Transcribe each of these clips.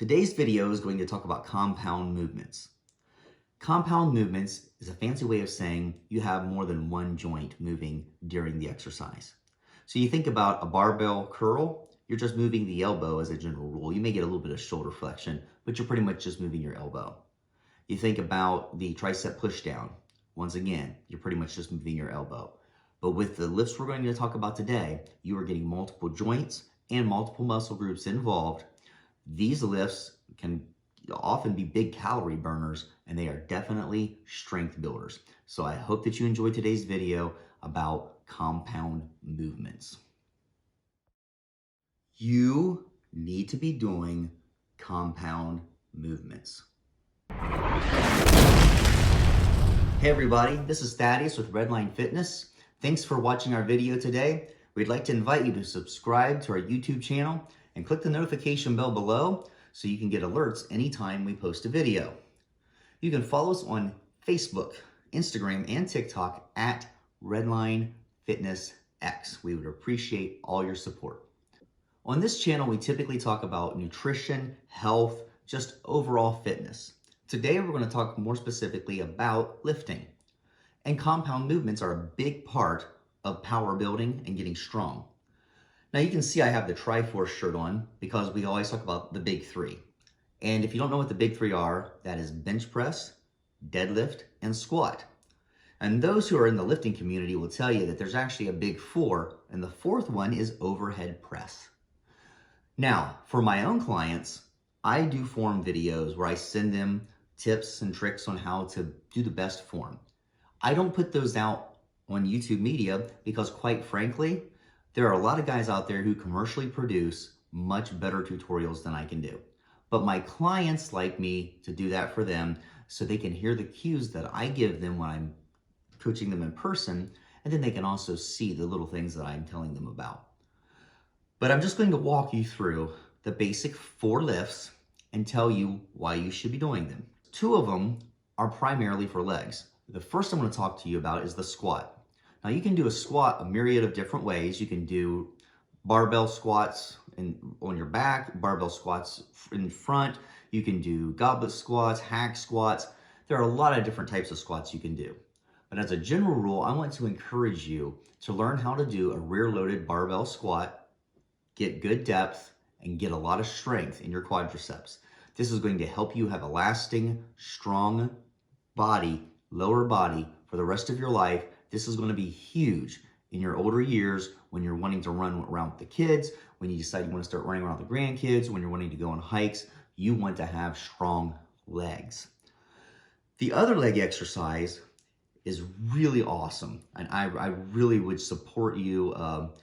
Today's video is going to talk about compound movements. Compound movements is a fancy way of saying you have more than one joint moving during the exercise. So you think about a barbell curl, you're just moving the elbow as a general rule. You may get a little bit of shoulder flexion, but you're pretty much just moving your elbow. You think about the tricep push down. Once again, you're pretty much just moving your elbow. But with the lifts we're going to talk about today, you are getting multiple joints and multiple muscle groups involved. These lifts can often be big calorie burners, and they are definitely strength builders. So I hope that you enjoyed today's video about compound movements. You need to be doing compound movements. Hey everybody, this is Thaddeus with Redline Fitness. Thanks for watching our video today. We'd like to invite you to subscribe to our YouTube channel and click the notification bell below so you can get alerts anytime we post a video. You can follow us on Facebook, Instagram, and TikTok at Redline Fitness X. We would appreciate all your support. On this channel, we typically talk about nutrition, health, just overall fitness. Today, we're going to talk more specifically about lifting. And compound movements are a big part of power building and getting strong. Now you can see I have the Triforce shirt on because we always talk about the big three. And if you don't know what the big three are, that is bench press, deadlift, and squat. And those who are in the lifting community will tell you that there's actually a big four, and the fourth one is overhead press. Now, for my own clients, I do form videos where I send them tips and tricks on how to do the best form. I don't put those out on YouTube media because, quite frankly, there are a lot of guys out there who commercially produce much better tutorials than I can do. But my clients like me to do that for them so they can hear the cues that I give them when I'm coaching them in person, and then they can also see the little things that I'm telling them about. But I'm just going to walk you through the basic 4 lifts and tell you why you should be doing them. 2 of them are primarily for legs. The first I'm going to talk to you about is the squat. Now you can do a squat a myriad of different ways. You can do barbell squats on your back, barbell squats in front. You can do goblet squats, hack squats. There are a lot of different types of squats you can do. But as a general rule, I want to encourage you to learn how to do a rear-loaded barbell squat, get good depth, and get a lot of strength in your quadriceps. This is going to help you have a lasting, strong body, lower body for the rest of your life. This is going to be huge in your older years when you're wanting to run around with the kids, when you decide you want to start running around with the grandkids, when you're wanting to go on hikes. You want to have strong legs. The other leg exercise is really awesome, and I really would support you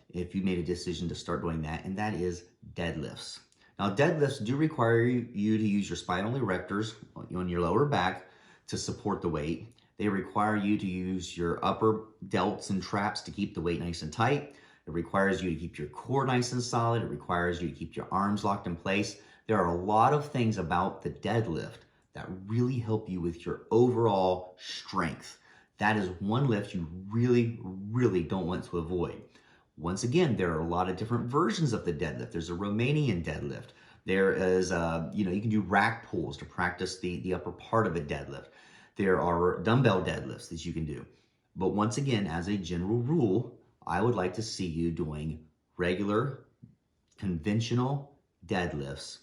if you made a decision to start doing that, and that is deadlifts. Now, deadlifts do require you to use your spinal erectors on your lower back to support the weight. They require you to use your upper delts and traps to keep the weight nice and tight. It requires you to keep your core nice and solid. It requires you to keep your arms locked in place. There are a lot of things about the deadlift that really help you with your overall strength. That is one lift you really, really don't want to avoid. Once again, there are a lot of different versions of the deadlift. There's a Romanian deadlift. There is, you can do rack pulls to practice the upper part of a deadlift. There are dumbbell deadlifts that you can do. But once again, as a general rule, I would like to see you doing regular, conventional deadlifts.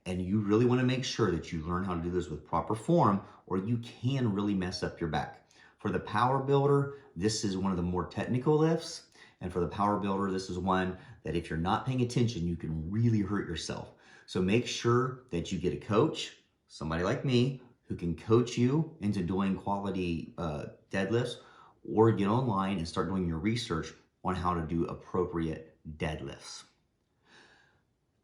And you really want to make sure that you learn how to do this with proper form, or you can really mess up your back. For the power builder, this is one of the more technical lifts. And for the power builder, this is one that if you're not paying attention, you can really hurt yourself. So make sure that you get a coach, somebody like me, who can coach you into doing quality deadlifts, or get online and start doing your research on how to do appropriate deadlifts.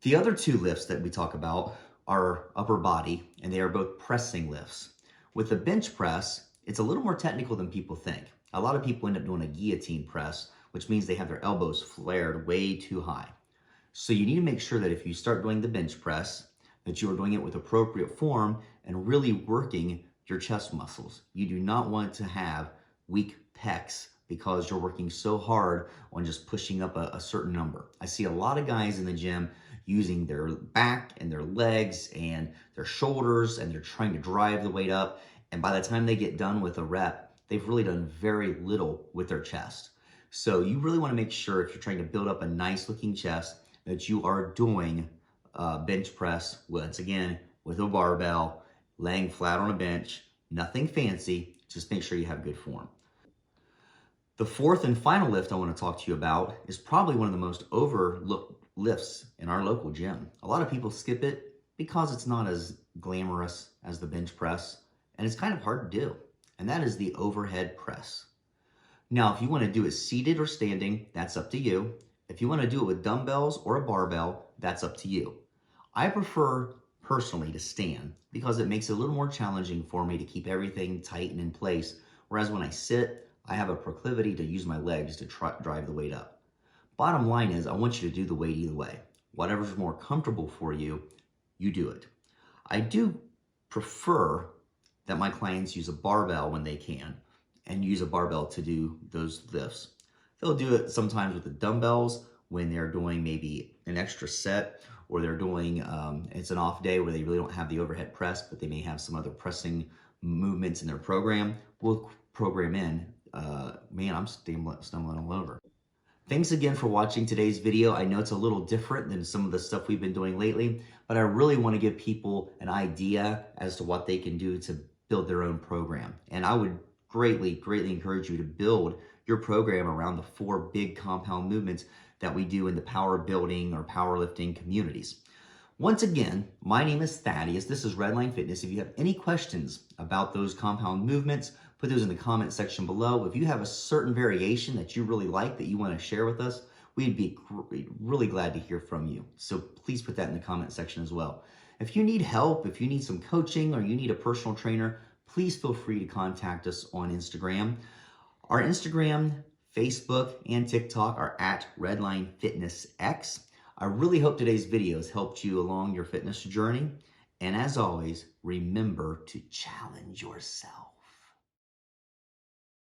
The other 2 lifts that we talk about are upper body, and they are both pressing lifts. With the bench press, it's a little more technical than people think. A lot of people end up doing a guillotine press, which means they have their elbows flared way too high. So you need to make sure that if you start doing the bench press, that you are doing it with appropriate form and really working your chest muscles. You do not want to have weak pecs because you're working so hard on just pushing up a certain number. I see a lot of guys in the gym using their back and their legs and their shoulders, and they're trying to drive the weight up. And by the time they get done with a rep, they've really done very little with their chest. So you really want to make sure, if you're trying to build up a nice looking chest, that you are doing bench press, once again, with a barbell, laying flat on a bench, nothing fancy, just make sure you have good form. The fourth and final lift I want to talk to you about is probably one of the most overlooked lifts in our local gym. A lot of people skip it because it's not as glamorous as the bench press, and it's kind of hard to do, and that is the overhead press. Now, if you want to do it seated or standing, that's up to you. If you want to do it with dumbbells or a barbell, that's up to you. I prefer personally to stand because it makes it a little more challenging for me to keep everything tight and in place, whereas when I sit, I have a proclivity to use my legs to drive the weight up. Bottom line is, I want you to do the weight either way. Whatever's more comfortable for you, you do it. I do prefer that my clients use a barbell when they can, and use a barbell to do those lifts. They'll do it sometimes with the dumbbells when they're doing maybe an extra set, or they're doing, it's an off day where they really don't have the overhead press, but they may have some other pressing movements in their program. We'll program in, man, I'm stumbling all over. Thanks again for watching today's video. I know it's a little different than some of the stuff we've been doing lately, but I really want to give people an idea as to what they can do to build their own program. And I would greatly encourage you to build your program around the 4 big compound movements that we do in the power building or powerlifting communities. Once again, my name is Thaddeus. This is Redline Fitness. If you have any questions about those compound movements, put those in the comment section below. If you have a certain variation that you really like that you want to share with us, we'd be really glad to hear from you. So please put that in the comment section as well. If you need help, if you need some coaching, or you need a personal trainer, please feel free to contact us on Instagram. Our Instagram, Facebook, and TikTok are at RedlineFitnessX. I really hope today's video has helped you along your fitness journey. And as always, remember to challenge yourself.